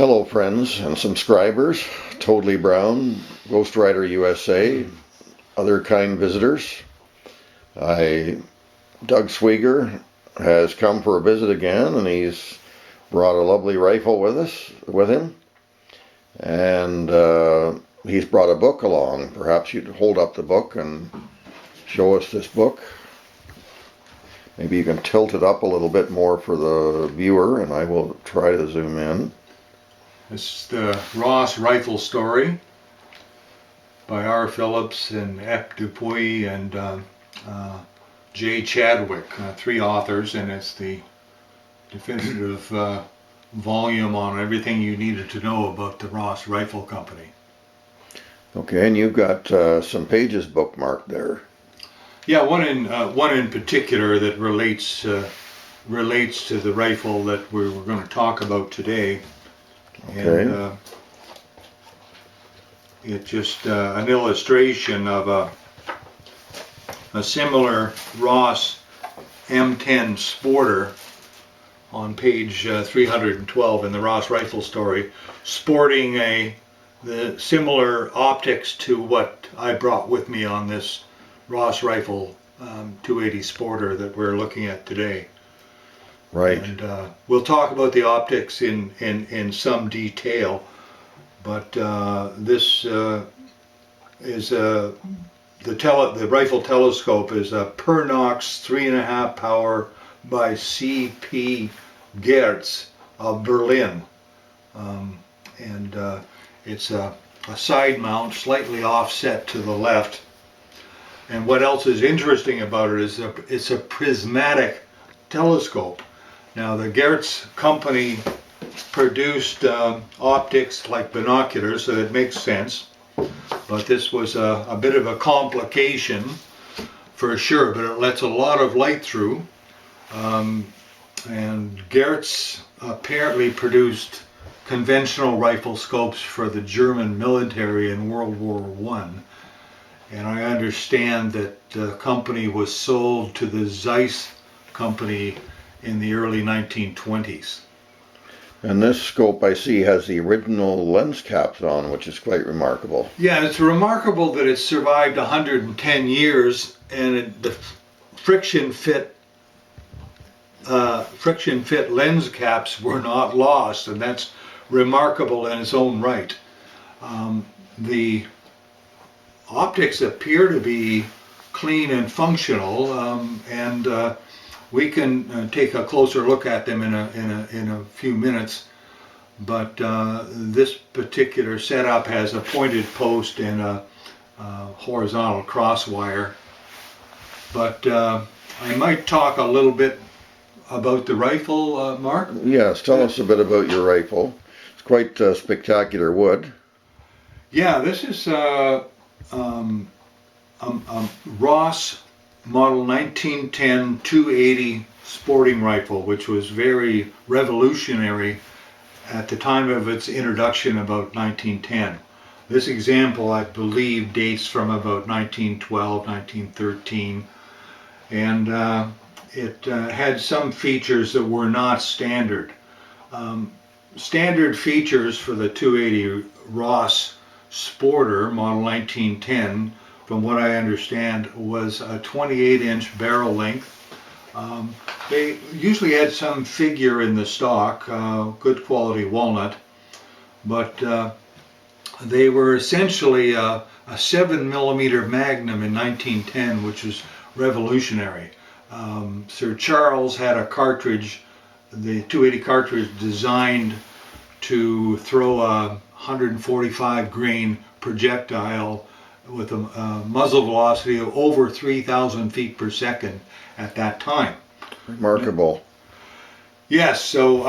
Hello friends and subscribers, Totally Brown, Ghost Rider USA, other kind visitors. Doug Swieger has come for a visit again, and he's brought a lovely rifle with him, and he's brought a book along. Perhaps you'd hold up the book and show us this book. Maybe you can tilt it up a little bit more for the viewer, and I will try to zoom in. This is the Ross Rifle Story by R. Phillips and Ep Dupuy and J. Chadwick, three authors, and it's the definitive volume on everything you needed to know about the Ross Rifle Company. Okay, and you've got some pages bookmarked there. Yeah, one in particular that relates to the rifle that we're going to talk about today. Okay. And it's just an illustration of a similar Ross M10 Sporter on page 312 in the Ross Rifle Story, sporting the similar optics to what I brought with me on this Ross Rifle 280 Sporter that we're looking at today. Right. And we'll talk about the optics in some detail, but this is the rifle telescope is a Pernox 3.5 power by C.P. Gertz of Berlin, and it's a side mount, slightly offset to the left. And what else is interesting about it is it's a prismatic telescope. Now, the Gertz company produced optics like binoculars, so it makes sense. But this was a bit of a complication for sure, but it lets a lot of light through. And Gertz apparently produced conventional rifle scopes for the German military in World War I. And I understand that the company was sold to the Zeiss company in the early 1920s. And this scope I see has the original lens caps on, which is quite remarkable. Yeah, it's remarkable that it's survived 110 years, and the friction fit lens caps were not lost, and that's remarkable in its own right. The optics appear to be clean and functional, and we can take a closer look at them in a few minutes. But this particular setup has a pointed post and a horizontal cross wire. But I might talk a little bit about the rifle, Mark. Yes, tell us a bit about your rifle. It's quite spectacular wood. Yeah, this is Ross model 1910 280 sporting rifle, which was very revolutionary at the time of its introduction, about 1910. This example, I believe, dates from about 1912, 1913, and it had some features that were not standard. Standard features for the 280 Ross Sporter model 1910, from what I understand, was a 28-inch barrel length. They usually had some figure in the stock, good quality walnut, but they were essentially a 7mm Magnum in 1910, which was revolutionary. Sir Charles had a cartridge, the 280 cartridge, designed to throw a 145 grain projectile with a muzzle velocity of over 3,000 feet per second at that time. Remarkable. Yes, so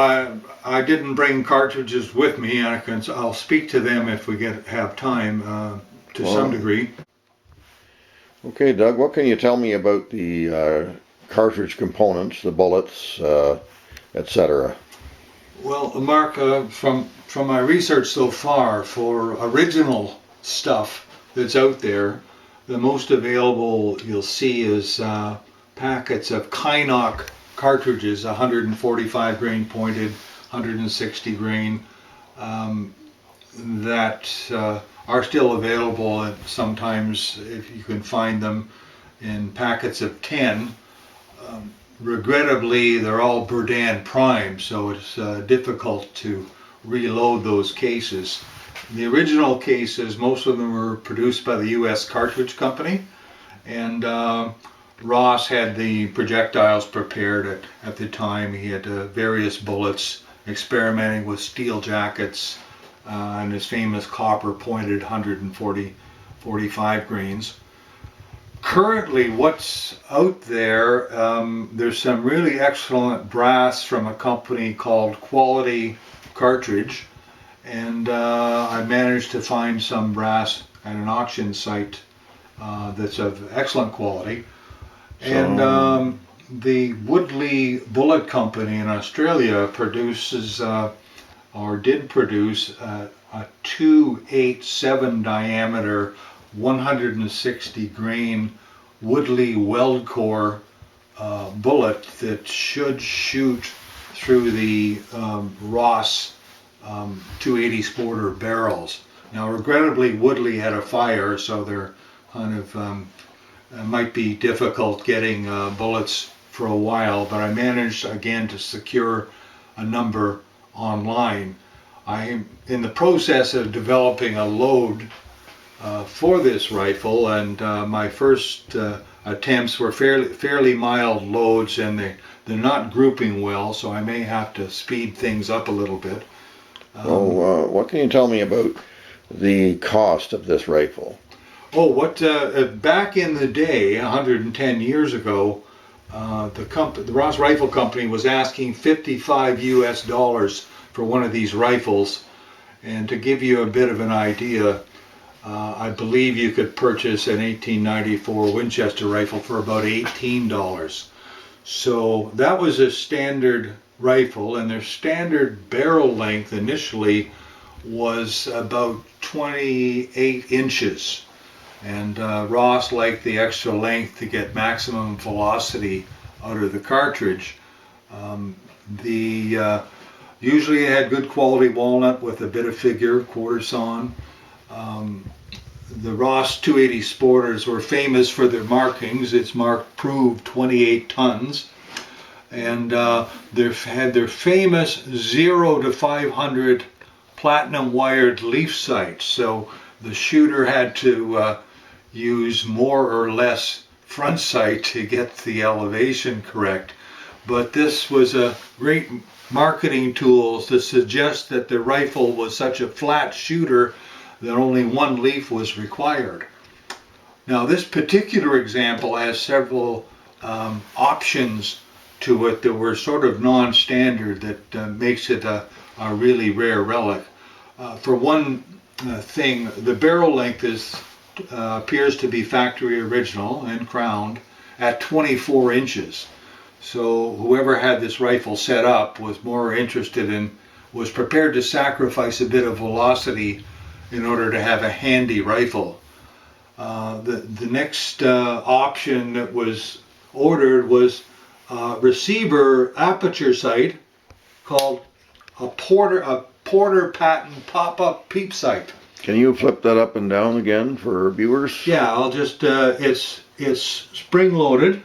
I didn't bring cartridges with me, and I'll speak to them if we have time to some degree. Okay, Doug, what can you tell me about the cartridge components, the bullets, etc.? Well, Mark, from my research so far, for original stuff that's out there, the most available you'll see is packets of Kynoch cartridges, 145 grain pointed, 160 grain, that are still available, and sometimes if you can find them in packets of 10. Regrettably, they're all Berdan prime, so it's difficult to reload those cases. The original cases, most of them were produced by the U.S. Cartridge Company, and Ross had the projectiles prepared at the time. He had various bullets, experimenting with steel jackets and his famous copper pointed 145 grains. Currently, what's out there, there's some really excellent brass from a company called Quality Cartridge, and I managed to find some brass at an auction site that's of excellent quality. And the Woodley Bullet Company in Australia produces, or did produce, a 287 diameter 160 grain Woodley weld core bullet that should shoot through the Ross 280 Sporter barrels. Now, regrettably, Woodley had a fire, so they're kind of might be difficult getting bullets for a while, but I managed again to secure a number online. I'm in the process of developing a load for this rifle, and my first attempts were fairly mild loads, and they're not grouping well, so I may have to speed things up a little bit. What can you tell me about the cost of this rifle? Back in the day, 110 years ago, the Ross Rifle Company was asking $55 for one of these rifles, and to give you a bit of an idea, I believe you could purchase an 1894 Winchester rifle for about $18. So that was a standard rifle, and their standard barrel length initially was about 28 inches. And Ross liked the extra length to get maximum velocity out of the cartridge. Usually it had good quality walnut with a bit of figure, quarter sawn. The Ross 280 Sporters were famous for their markings. It's marked proved 28 tons. And they had their famous 0 to 500 platinum wired leaf sights. So the shooter had to use more or less front sight to get the elevation correct. But this was a great marketing tool to suggest that the rifle was such a flat shooter that only one leaf was required. Now, this particular example has several options to it that were sort of non-standard that makes it a really rare relic. For one thing, the barrel length appears to be factory original and crowned at 24 inches. So whoever had this rifle set up was was prepared to sacrifice a bit of velocity in order to have a handy rifle. The next option that was ordered was a receiver aperture sight called a Porter patent pop-up peep sight. Can you flip that up and down again for viewers? Yeah, I'll just, it's spring-loaded.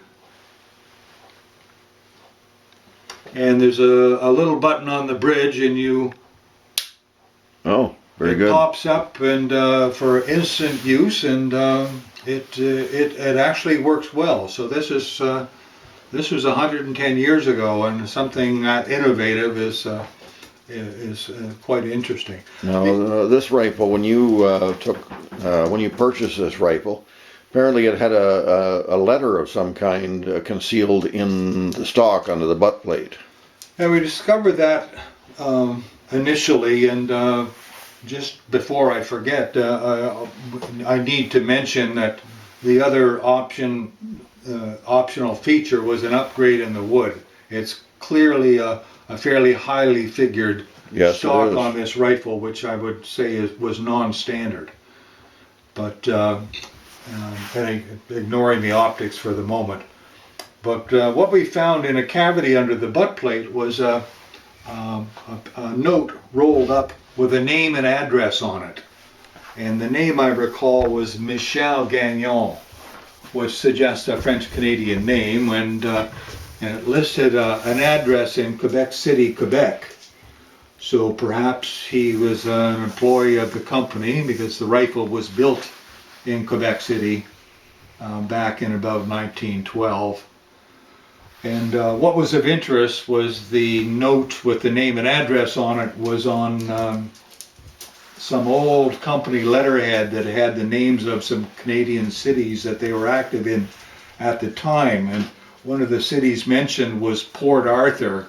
And there's a little button on the bridge, and Very good. Pops up and for instant use, and it actually works well. So this was 110 years ago, and something that innovative is quite interesting. Now, this rifle, when you purchased this rifle, apparently it had a letter of some kind concealed in the stock under the butt plate. And we discovered that initially, and just before I forget, I need to mention that the other optional feature was an upgrade in the wood. It's clearly a fairly highly figured stock on this rifle, which I would say was non-standard. But ignoring the optics for the moment. But what we found in a cavity under the butt plate was a a note rolled up with a name and address on it. And the name I recall was Michel Gagnon, which suggests a French-Canadian name, and it listed an address in Quebec City, Quebec. So perhaps he was an employee of the company, because the rifle was built in Quebec City back in about 1912. And what was of interest was the note with the name and address on it was on some old company letterhead that had the names of some Canadian cities that they were active in at the time. And one of the cities mentioned was Port Arthur.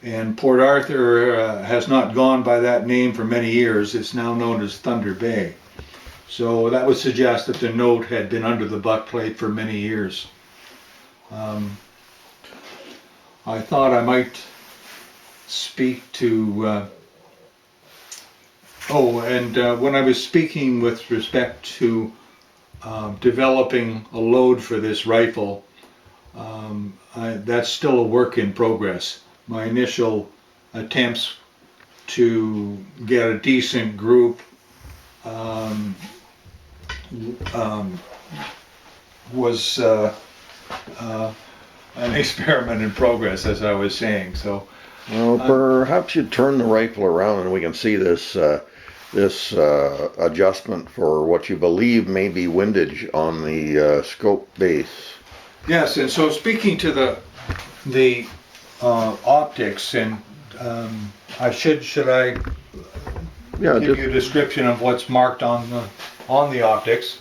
And Port Arthur has not gone by that name for many years. It's now known as Thunder Bay. So that would suggest that the note had been under the butt plate for many years. I thought I might speak to when I was speaking with respect to developing a load for this rifle, that's still a work in progress. My initial attempts to get a decent group was an experiment in progress, as I was saying. So, well, perhaps you turn the rifle around and we can see this adjustment for what you believe may be windage on the scope base. Yes, and so speaking to the optics, and should I give you a description of what's marked on the optics?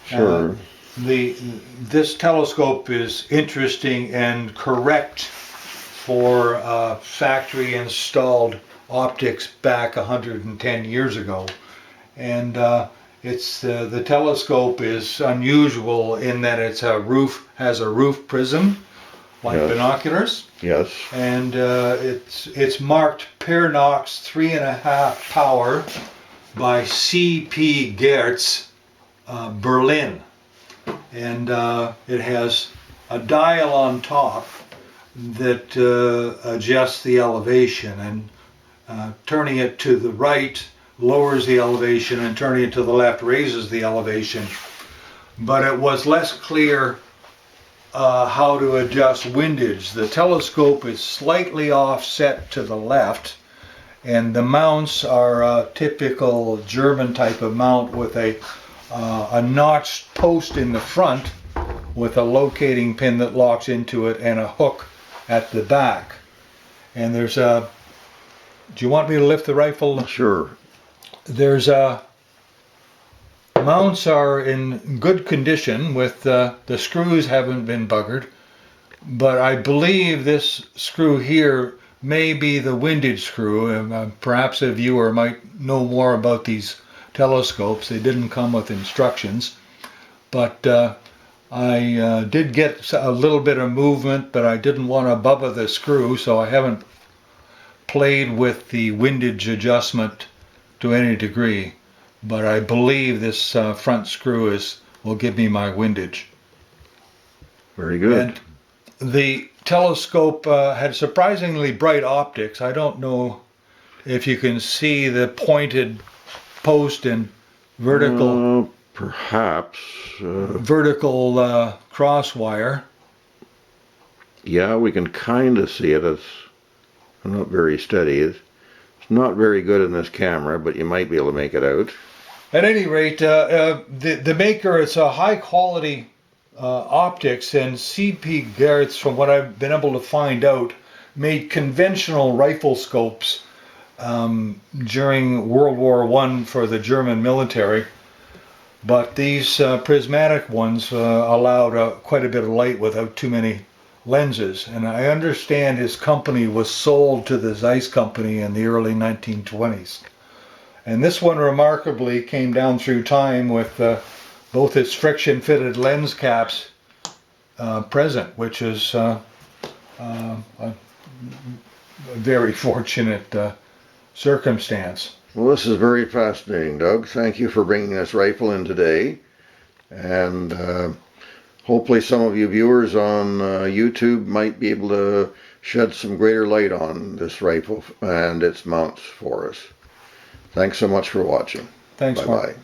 Sure. This telescope is interesting and correct for factory installed optics back 110 years ago, and the telescope is unusual in that has a roof prism like binoculars. Yes. And it's marked Paranox 3.5 power by C.P. Gertz, Berlin. And it has a dial on top that adjusts the elevation, and turning it to the right lowers the elevation, and turning it to the left raises the elevation. But it was less clear how to adjust windage. The telescope is slightly offset to the left, and the mounts are a typical German type of mount with a notched post in the front with a locating pin that locks into it and a hook at the back. And there's a... Do you want me to lift the rifle? Sure. There's mounts are in good condition with the screws haven't been buggered, but I believe this screw here may be the windage screw, and perhaps a viewer might know more about these telescopes. They didn't come with instructions, but I did get a little bit of movement, but I didn't want to bubba the screw, so I haven't played with the windage adjustment to any degree. But I believe this front screw will give me my windage. Very good. And the telescope had surprisingly bright optics. I don't know if you can see the pointed post and vertical perhaps vertical cross wire. Yeah, we can kind of see it. It's not very steady. It's not very good in this camera, but you might be able to make it out. At any rate, the maker, it's a high quality optics, and C.P. Gertz, from what I've been able to find out, made conventional rifle scopes during World War I for the German military. But these prismatic ones allowed quite a bit of light without too many lenses. And I understand his company was sold to the Zeiss company in the early 1920s. And this one remarkably came down through time with both its friction-fitted lens caps present, which is a very fortunate circumstance. Well, this is very fascinating, Doug. Thank you for bringing this rifle in today. And hopefully some of you viewers on YouTube might be able to shed some greater light on this rifle and its mounts for us. Thanks so much for watching. Thanks, Mark. Bye-bye.